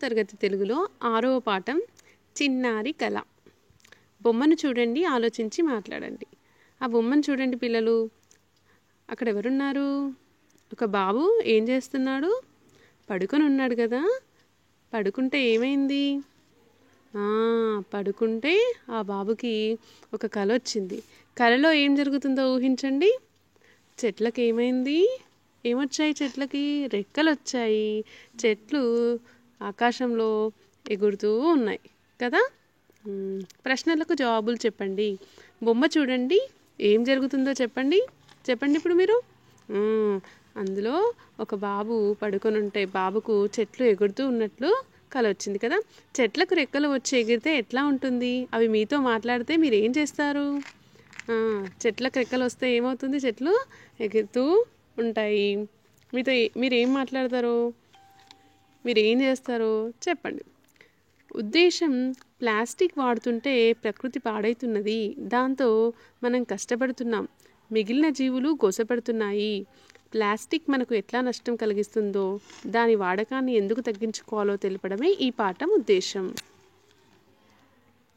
తరగతి తెలుగులో 6వ పాఠం చిన్నారి కళ. బొమ్మను చూడండి, ఆలోచించి మాట్లాడండి. ఆ బొమ్మను చూడండి పిల్లలు. అక్కడ ఎవరున్నారు? ఒక బాబు ఏం చేస్తున్నాడు? పడుకొని ఉన్నాడు కదా. పడుకుంటే ఏమైంది? పడుకుంటే ఆ బాబుకి ఒక కల వచ్చింది. కలలో ఏం జరుగుతుందో ఊహించండి. చెట్లకి ఏమైంది? ఏమొచ్చాయి? చెట్లకి రెక్కలు వచ్చాయి. చెట్లు ఆకాశంలో ఎగురుతూ ఉన్నాయి కదా. ప్రశ్నలకు జవాబులు చెప్పండి. బొమ్మ చూడండి, ఏం జరుగుతుందో చెప్పండి. ఇప్పుడు మీరు. అందులో ఒక బాబు పడుకొని ఉంటే బాబుకు చెట్లు ఎగురుతూ ఉన్నట్లు కల వచ్చింది కదా. చెట్లకు రెక్కలు వచ్చి ఎగిరితే ఎట్లా ఉంటుంది? అవి మీతో మాట్లాడితే మీరు ఏం చేస్తారు? చెట్లకు రెక్కలు వస్తే ఏమవుతుంది? చెట్లు ఎగురుతూ ఉంటాయి. మీతో మీరు ఏం మాట్లాడతారు? మీరు ఏం చేస్తారో చెప్పండి. ఉద్దేశం: ప్లాస్టిక్ వాడుతుంటే ప్రకృతి పాడైతున్నది. దాంతో మనం కష్టపడుతున్నాం. మిగిలిన జీవులు గోసపడుతున్నాయి. ప్లాస్టిక్ మనకు ఎట్లా నష్టం కలిగిస్తుందో, దాని వాడకాన్ని ఎందుకు తగ్గించుకోవాలో తెలపడమే ఈ పాఠం ఉద్దేశం.